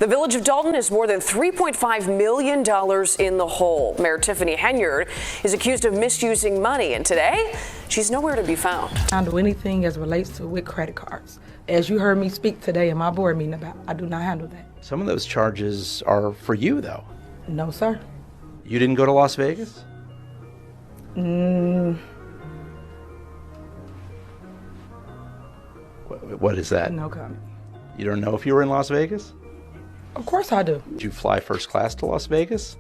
The village of Dolton is more than $3.5 million in the hole. Mayor Tiffany Henyard is accused of misusing money, and today she's nowhere to be found. Handle anything as relates to with credit cards. As you heard me speak today in my board meeting about, I do not handle that. Some of those charges are for you, though. No, sir. You didn't go to Las Vegas? What is that? No comment. You don't know if you were in Las Vegas? Of course I do. Did you fly first class to Las Vegas?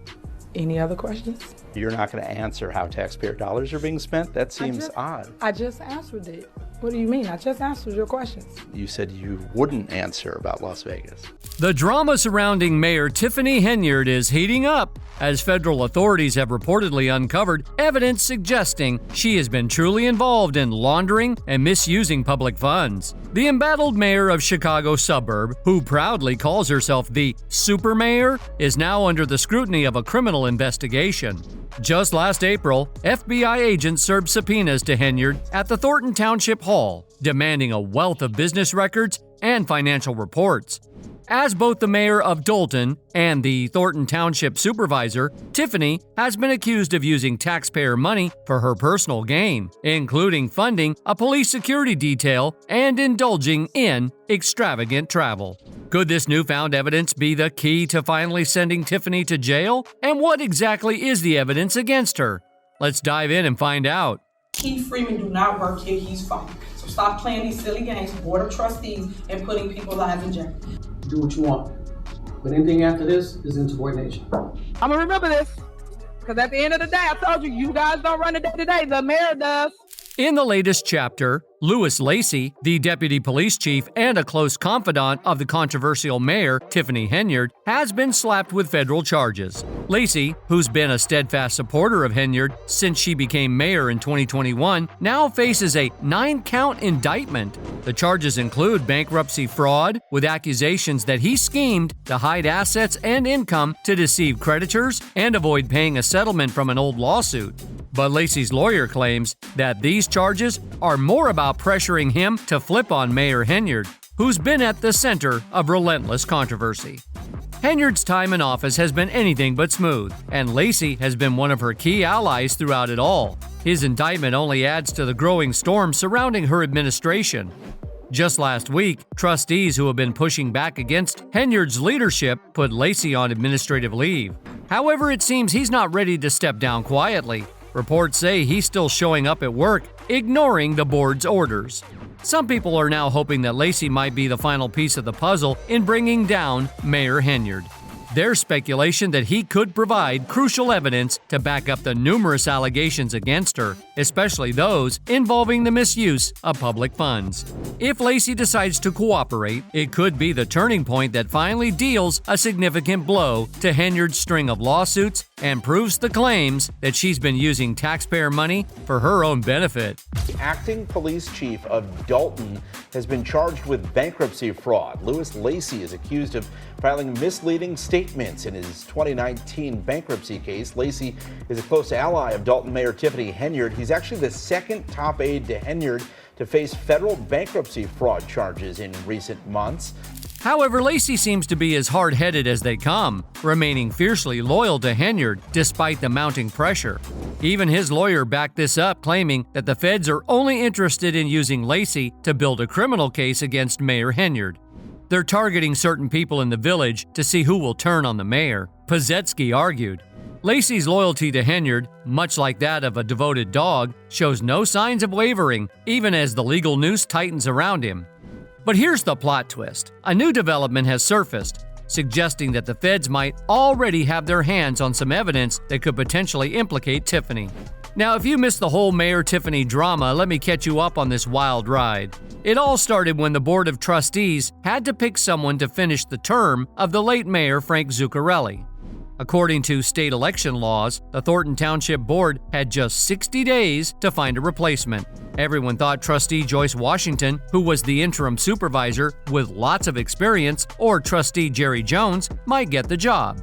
Any other questions? You're not going to answer how taxpayer dollars are being spent? That seems odd. I just answered it. What do you mean? I just answered your questions. You said you wouldn't answer about Las Vegas. The drama surrounding Mayor Tiffany Henyard is heating up as federal authorities have reportedly uncovered evidence suggesting she has been truly involved in laundering and misusing public funds. The embattled mayor of Chicago suburb, who proudly calls herself the super mayor, is now under the scrutiny of a criminal investigation. Just last April, FBI agents served subpoenas to Henyard at the Dolton Township Hall, demanding a wealth of business records and financial reports. As both the mayor of Dolton and the Dolton Township supervisor, Tiffany has been accused of using taxpayer money for her personal gain, including funding a police security detail and indulging in extravagant travel. Could this newfound evidence be the key to finally sending Tiffany to jail? And what exactly is the evidence against her? Let's dive in and find out. Keith Freeman do not work here, he's fired. So stop playing these silly games, Board of Trustees, and putting people's lives in jeopardy. Do what you want, but anything after this is insubordination. I'm gonna remember this, because at the end of the day, I told you, you guys don't run the day-to-day, the mayor does. In the latest chapter, Lewis Lacey, the deputy police chief and a close confidant of the controversial mayor, Tiffany Henyard, has been slapped with federal charges. Lacey, who's been a steadfast supporter of Henyard since she became mayor in 2021, now faces a 9-count indictment. The charges include bankruptcy fraud, with accusations that he schemed to hide assets and income to deceive creditors and avoid paying a settlement from an old lawsuit. But Lacey's lawyer claims that these charges are more about pressuring him to flip on Mayor Henyard, who's been at the center of relentless controversy. Henyard's time in office has been anything but smooth, and Lacey has been one of her key allies throughout it all. His indictment only adds to the growing storm surrounding her administration. Just last week, trustees who have been pushing back against Henyard's leadership put Lacey on administrative leave. However, it seems he's not ready to step down quietly. Reports say he's still showing up at work, ignoring the board's orders. Some people are now hoping that Lacey might be the final piece of the puzzle in bringing down Mayor Henyard. There's speculation that he could provide crucial evidence to back up the numerous allegations against her, especially those involving the misuse of public funds. If Lacey decides to cooperate, it could be the turning point that finally deals a significant blow to Henyard's string of lawsuits and proves the claims that she's been using taxpayer money for her own benefit. The acting police chief of Dolton has been charged with bankruptcy fraud. Lewis Lacey is accused of filing misleading statements in his 2019 bankruptcy case. Lacey is a close ally of Dolton Mayor Tiffany Henyard. He's actually the second top aide to Henyard to face federal bankruptcy fraud charges in recent months. However, Lacey seems to be as hard-headed as they come, remaining fiercely loyal to Henyard despite the mounting pressure. Even his lawyer backed this up, claiming that the feds are only interested in using Lacey to build a criminal case against Mayor Henyard. They're targeting certain people in the village to see who will turn on the mayor, Pazetsky argued. Lacey's loyalty to Henyard, much like that of a devoted dog, shows no signs of wavering, even as the legal noose tightens around him. But here's the plot twist. A new development has surfaced, suggesting that the feds might already have their hands on some evidence that could potentially implicate Tiffany. Now, if you missed the whole Mayor Tiffany drama, let me catch you up on this wild ride. It all started when the Board of Trustees had to pick someone to finish the term of the late Mayor Frank Zuccarelli. According to state election laws, the Dolton Township Board had just 60 days to find a replacement. Everyone thought Trustee Joyce Washington, who was the interim supervisor with lots of experience, or Trustee Jerry Jones, might get the job.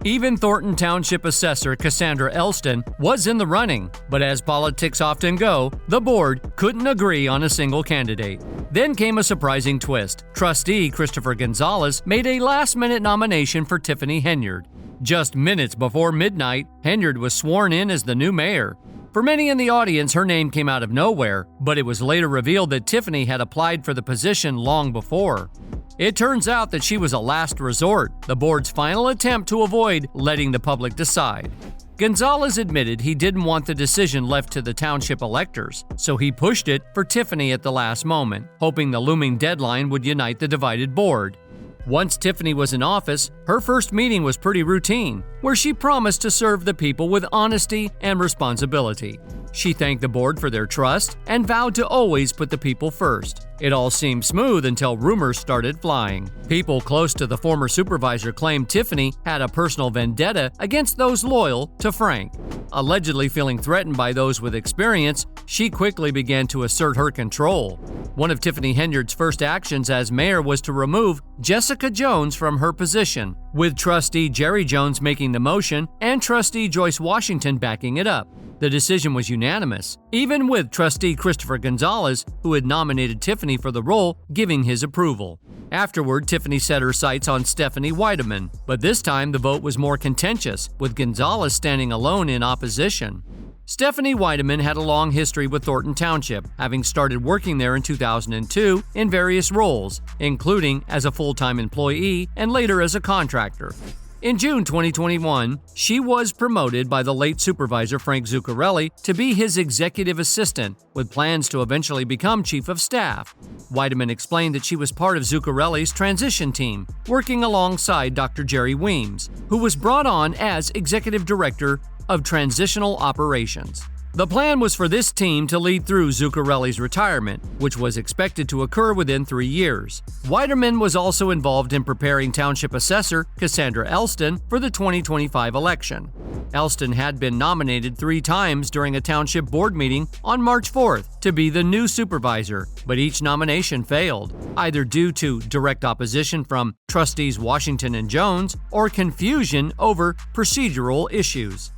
Even Thornton Township Assessor Cassandra Elston was in the running, but as politics often go, the board couldn't agree on a single candidate. Then came a surprising twist. Trustee Christopher Gonzalez made a last-minute nomination for Tiffany Henyard. Just minutes before midnight, Henyard was sworn in as the new mayor. For many in the audience, her name came out of nowhere, but it was later revealed that Tiffany had applied for the position long before. It turns out that she was a last resort, the board's final attempt to avoid letting the public decide. Gonzalez admitted he didn't want the decision left to the township electors, so he pushed it for Tiffany at the last moment, hoping the looming deadline would unite the divided board. Once Tiffany was in office, her first meeting was pretty routine, where she promised to serve the people with honesty and responsibility. She thanked the board for their trust and vowed to always put the people first. It all seemed smooth until rumors started flying. People close to the former supervisor claimed Tiffany had a personal vendetta against those loyal to Frank. Allegedly feeling threatened by those with experience, she quickly began to assert her control. One of Tiffany Henyard's first actions as mayor was to remove Jessica Jones from her position, with trustee Jerry Jones making the motion and trustee Joyce Washington backing it up. The decision was unanimous, even with trustee Christopher Gonzalez, who had nominated Tiffany for the role, giving his approval. Afterward, Tiffany set her sights on Stephanie Weideman, but this time the vote was more contentious, with Gonzalez standing alone in opposition. Stephanie Weideman had a long history with Thornton Township, having started working there in 2002 in various roles, including as a full-time employee and later as a contractor. In June 2021, she was promoted by the late supervisor Frank Zuccarelli to be his executive assistant, with plans to eventually become chief of staff. Weideman explained that she was part of Zuccarelli's transition team, working alongside Dr. Jerry Weems, who was brought on as executive director of transitional operations. The plan was for this team to lead through Zuccarelli's retirement, which was expected to occur within 3 years. Weideman was also involved in preparing Township Assessor Cassandra Elston for the 2025 election. Elston had been nominated 3 times during a township board meeting on March 4th to be the new supervisor, but each nomination failed, either due to direct opposition from trustees Washington and Jones or confusion over procedural issues.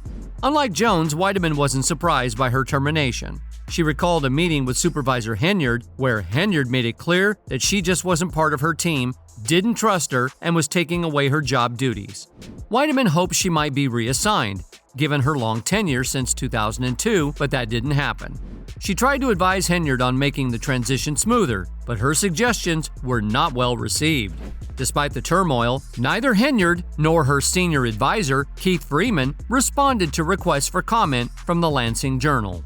Unlike Jones, Weideman wasn't surprised by her termination. She recalled a meeting with Supervisor Henyard where Henyard made it clear that she just wasn't part of her team, didn't trust her, and was taking away her job duties. Weideman hoped she might be reassigned, given her long tenure since 2002, but that didn't happen. She tried to advise Henyard on making the transition smoother, but her suggestions were not well received. Despite the turmoil, neither Henyard nor her senior advisor, Keith Freeman, responded to requests for comment from the Lansing Journal.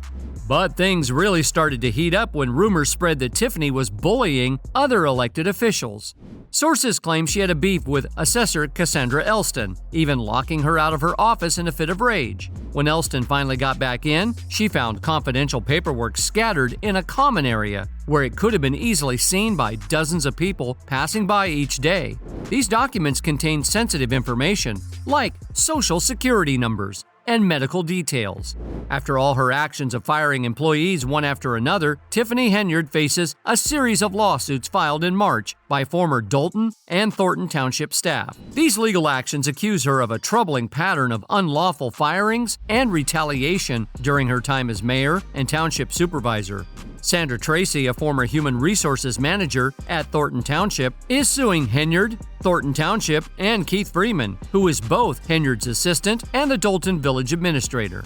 But things really started to heat up when rumors spread that Tiffany was bullying other elected officials. Sources claim she had a beef with Assessor Cassandra Elston, even locking her out of her office in a fit of rage. When Elston finally got back in, she found confidential paperwork scattered in a common area, where it could have been easily seen by dozens of people passing by each day. These documents contain sensitive information, like social security numbers and medical details. After all her actions of firing employees one after another, Tiffany Henyard faces a series of lawsuits filed in March by former Dolton and Thornton Township staff. These legal actions accuse her of a troubling pattern of unlawful firings and retaliation during her time as mayor and township supervisor. Sandra Tracy, a former human resources manager at Thornton Township, is suing Henyard, Thornton Township, and Keith Freeman, who is both Henyard's assistant and the Dolton village administrator.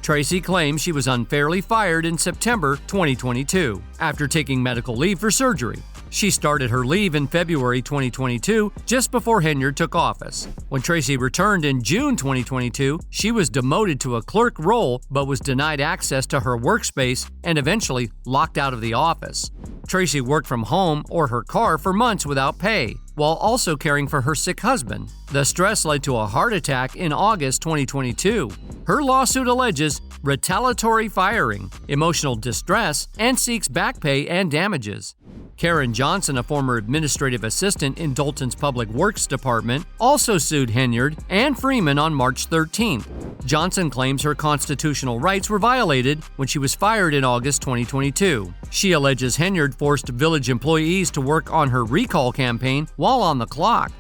Tracy claims she was unfairly fired in September 2022 after taking medical leave for surgery. She started her leave in February 2022, just before Henyard took office. When Tracy returned in June 2022, she was demoted to a clerk role but was denied access to her workspace and eventually locked out of the office. Tracy worked from home or her car for months without pay, while also caring for her sick husband. The stress led to a heart attack in August 2022. Her lawsuit alleges retaliatory firing, emotional distress, and seeks back pay and damages. Karen Johnson, a former administrative assistant in Dolton's Public Works Department, also sued Henyard and Freeman on March 13th. Johnson claims her constitutional rights were violated when she was fired in August 2022. She alleges Henyard forced village employees to work on her recall campaign while on the clock.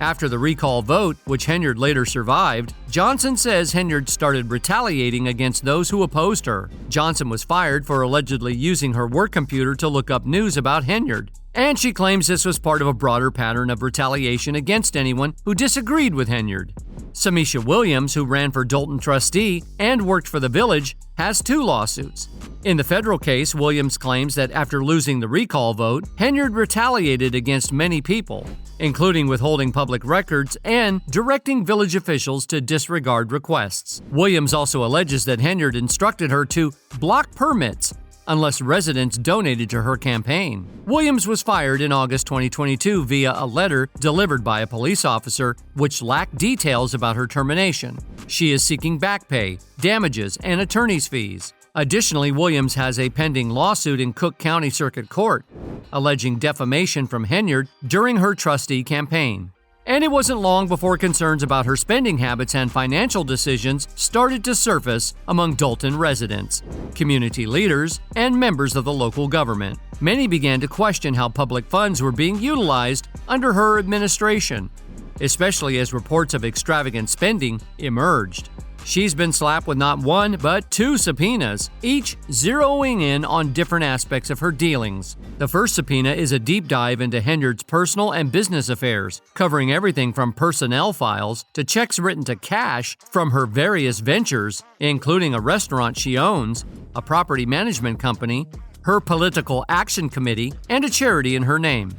After the recall vote, which Henyard later survived, Johnson says Henyard started retaliating against those who opposed her. Johnson was fired for allegedly using her work computer to look up news about Henyard, and she claims this was part of a broader pattern of retaliation against anyone who disagreed with Henyard. Samisha Williams, who ran for Dolton trustee and worked for the village, has 2 lawsuits. In the federal case, Williams claims that after losing the recall vote, Henyard retaliated against many people, including withholding public records and directing village officials to disregard requests. Williams also alleges that Henyard instructed her to block permits unless residents donated to her campaign. Williams was fired in August 2022 via a letter delivered by a police officer which lacked details about her termination. She is seeking back pay, damages, and attorney's fees. Additionally, Williams has a pending lawsuit in Cook County Circuit Court, alleging defamation from Henyard during her trustee campaign. And it wasn't long before concerns about her spending habits and financial decisions started to surface among Dolton residents, community leaders, and members of the local government. Many began to question how public funds were being utilized under her administration, especially as reports of extravagant spending emerged. She's been slapped with not 1, but 2 subpoenas, each zeroing in on different aspects of her dealings. The first subpoena is a deep dive into Henyard's personal and business affairs, covering everything from personnel files to checks written to cash from her various ventures, including a restaurant she owns, a property management company, her political action committee, and a charity in her name.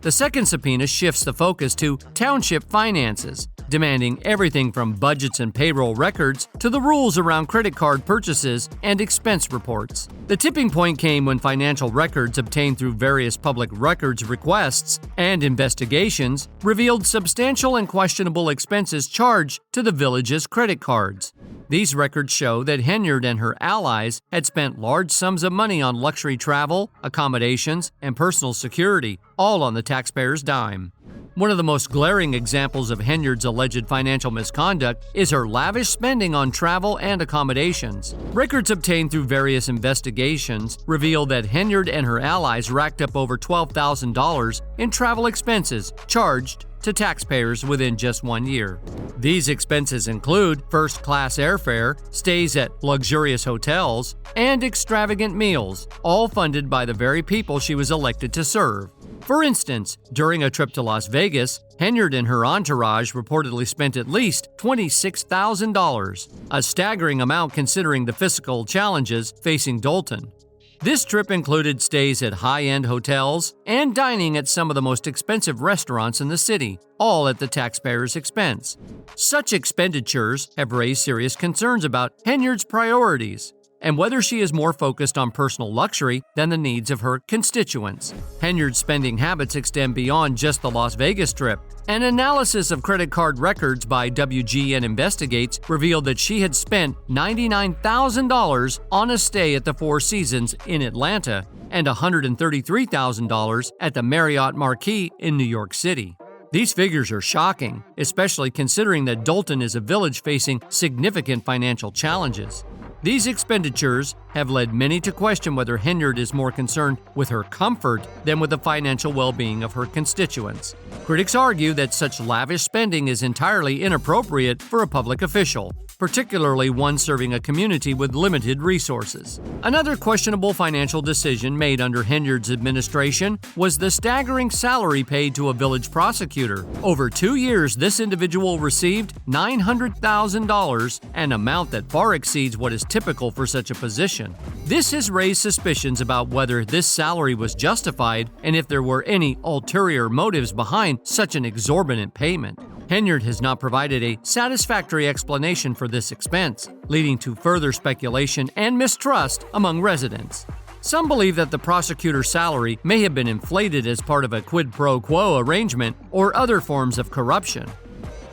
The second subpoena shifts the focus to township finances, demanding everything from budgets and payroll records to the rules around credit card purchases and expense reports. The tipping point came when financial records obtained through various public records requests and investigations revealed substantial and questionable expenses charged to the village's credit cards. These records show that Henyard and her allies had spent large sums of money on luxury travel, accommodations, and personal security, all on the taxpayer's dime. One of the most glaring examples of Henyard's alleged financial misconduct is her lavish spending on travel and accommodations. Records obtained through various investigations reveal that Henyard and her allies racked up over $12,000 in travel expenses charged to taxpayers within just 1 year. These expenses include first-class airfare, stays at luxurious hotels, and extravagant meals, all funded by the very people she was elected to serve. For instance, during a trip to Las Vegas, Henyard and her entourage reportedly spent at least $26,000, a staggering amount considering the fiscal challenges facing Dolton. This trip included stays at high-end hotels and dining at some of the most expensive restaurants in the city, all at the taxpayer's expense. Such expenditures have raised serious concerns about Henyard's priorities and whether she is more focused on personal luxury than the needs of her constituents. Henyard's spending habits extend beyond just the Las Vegas trip. An analysis of credit card records by WGN Investigates revealed that she had spent $99,000 on a stay at the Four Seasons in Atlanta and $133,000 at the Marriott Marquis in New York City. These figures are shocking, especially considering that Dolton is a village facing significant financial challenges. These expenditures have led many to question whether Henyard is more concerned with her comfort than with the financial well-being of her constituents. Critics argue that such lavish spending is entirely inappropriate for a public official, particularly one serving a community with limited resources. Another questionable financial decision made under Henyard's administration was the staggering salary paid to a village prosecutor. Over 2 years, this individual received $900,000, an amount that far exceeds what is typical for such a position. This has raised suspicions about whether this salary was justified and if there were any ulterior motives behind such an exorbitant payment. Henyard has not provided a satisfactory explanation for this expense, leading to further speculation and mistrust among residents. Some believe that the prosecutor's salary may have been inflated as part of a quid pro quo arrangement or other forms of corruption.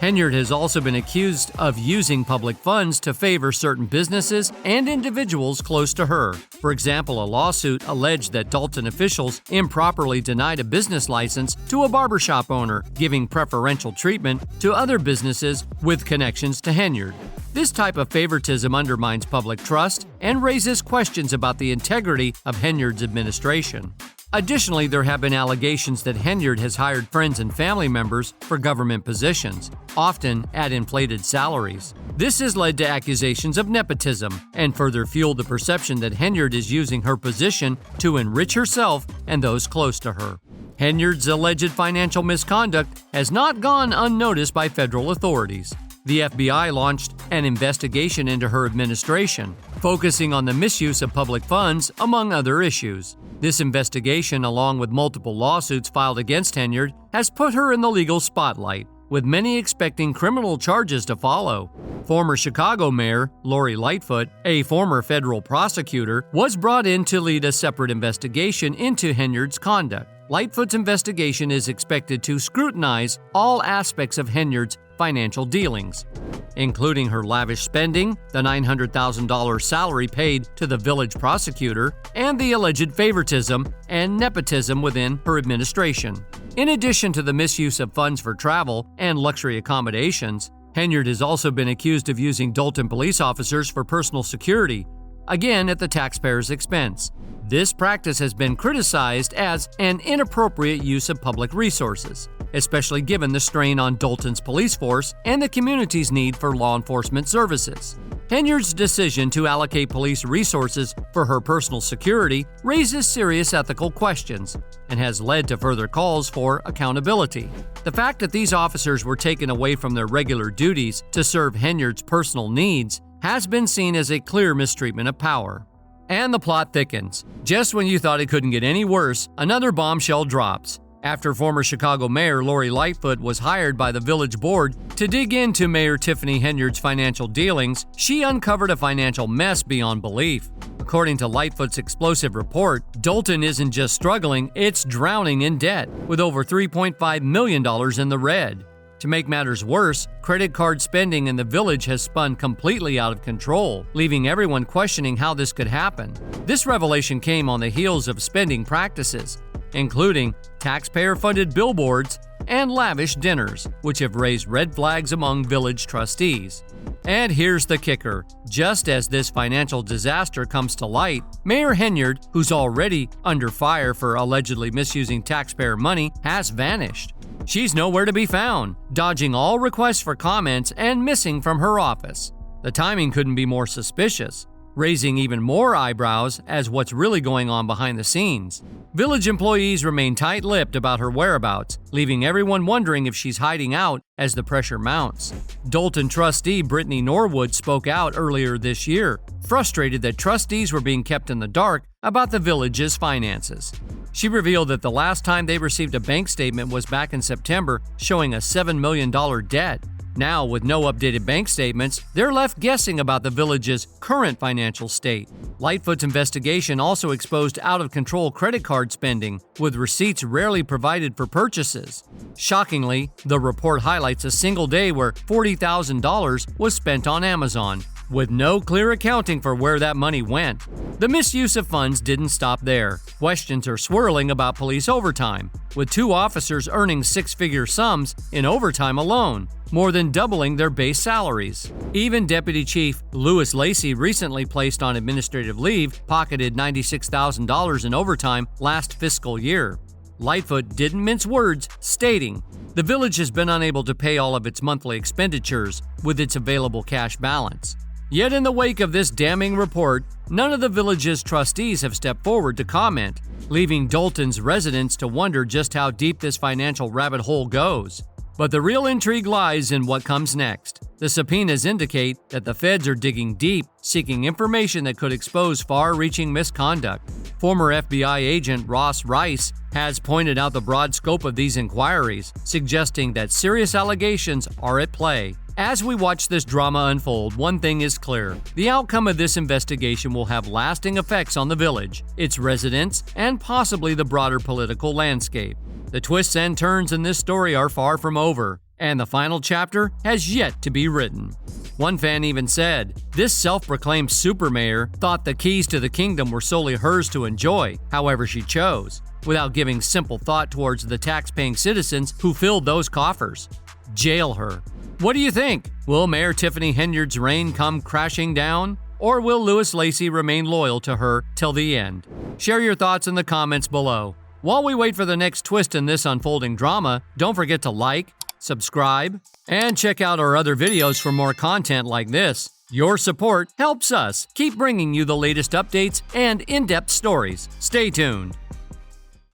Henyard has also been accused of using public funds to favor certain businesses and individuals close to her. For example, a lawsuit alleged that Dolton officials improperly denied a business license to a barbershop owner, giving preferential treatment to other businesses with connections to Henyard. This type of favoritism undermines public trust and raises questions about the integrity of Henyard's administration. Additionally, there have been allegations that Henyard has hired friends and family members for government positions, often at inflated salaries. This has led to accusations of nepotism and further fueled the perception that Henyard is using her position to enrich herself and those close to her. Henyard's alleged financial misconduct has not gone unnoticed by federal authorities. The FBI launched an investigation into her administration, focusing on the misuse of public funds, among other issues. This investigation, along with multiple lawsuits filed against Henyard, has put her in the legal spotlight, with many expecting criminal charges to follow. Former Chicago Mayor Lori Lightfoot, a former federal prosecutor, was brought in to lead a separate investigation into Henyard's conduct. Lightfoot's investigation is expected to scrutinize all aspects of Henyard's financial dealings, including her lavish spending, the $900,000 salary paid to the village prosecutor, and the alleged favoritism and nepotism within her administration. In addition to the misuse of funds for travel and luxury accommodations, Henyard has also been accused of using Dolton police officers for personal security, again at the taxpayer's expense. This practice has been criticized as an inappropriate use of public resources, especially given the strain on Dolton's police force and the community's need for law enforcement services. Henyard's decision to allocate police resources for her personal security raises serious ethical questions and has led to further calls for accountability. The fact that these officers were taken away from their regular duties to serve Henyard's personal needs has been seen as a clear mistreatment of power. And the plot thickens. Just when you thought it couldn't get any worse, another bombshell drops. After former Chicago Mayor Lori Lightfoot was hired by the village board to dig into Mayor Tiffany Henyard's financial dealings, she uncovered a financial mess beyond belief. According to Lightfoot's explosive report, Dolton isn't just struggling, it's drowning in debt, with over $3.5 million in the red. To make matters worse, credit card spending in the village has spun completely out of control, leaving everyone questioning how this could happen. This revelation came on the heels of spending practices, including taxpayer-funded billboards and lavish dinners, which have raised red flags among village trustees. And here's the kicker. Just as this financial disaster comes to light, Mayor Henyard, who's already under fire for allegedly misusing taxpayer money, has vanished. She's nowhere to be found, dodging all requests for comments and missing from her office. The timing couldn't be more suspicious, raising even more eyebrows as what's really going on behind the scenes. Village employees remain tight-lipped about her whereabouts, leaving everyone wondering if she's hiding out as the pressure mounts. Dolton trustee Brittany Norwood spoke out earlier this year, frustrated that trustees were being kept in the dark about the village's finances. She revealed that the last time they received a bank statement was back in September, showing a $7 million debt. Now, with no updated bank statements, they're left guessing about the village's current financial state. Lightfoot's investigation also exposed out-of-control credit card spending, with receipts rarely provided for purchases. Shockingly, the report highlights a single day where $40,000 was spent on Amazon, with no clear accounting for where that money went. The misuse of funds didn't stop there. Questions are swirling about police overtime, with 2 officers earning 6-figure sums in overtime alone, more than doubling their base salaries. Even Deputy Chief Louis Lacey, recently placed on administrative leave, pocketed $96,000 in overtime last fiscal year. Lightfoot didn't mince words, stating, "The village has been unable to pay all of its monthly expenditures with its available cash balance." Yet in the wake of this damning report, none of the village's trustees have stepped forward to comment, leaving Dolton's residents to wonder just how deep this financial rabbit hole goes. But the real intrigue lies in what comes next. The subpoenas indicate that the feds are digging deep, seeking information that could expose far-reaching misconduct. Former FBI agent Ross Rice has pointed out the broad scope of these inquiries, suggesting that serious allegations are at play. As we watch this drama unfold, one thing is clear. The outcome of this investigation will have lasting effects on the village, its residents, and possibly the broader political landscape. The twists and turns in this story are far from over, and the final chapter has yet to be written. One fan even said, "This self-proclaimed super mayor thought the keys to the kingdom were solely hers to enjoy, however she chose, without giving simple thought towards the tax-paying citizens who filled those coffers. Jail her." What do you think? Will Mayor Tiffany Henyard's reign come crashing down? Or will Louis Lacey remain loyal to her till the end? Share your thoughts in the comments below. While we wait for the next twist in this unfolding drama, don't forget to like, subscribe, and check out our other videos for more content like this. Your support helps us keep bringing you the latest updates and in-depth stories. Stay tuned.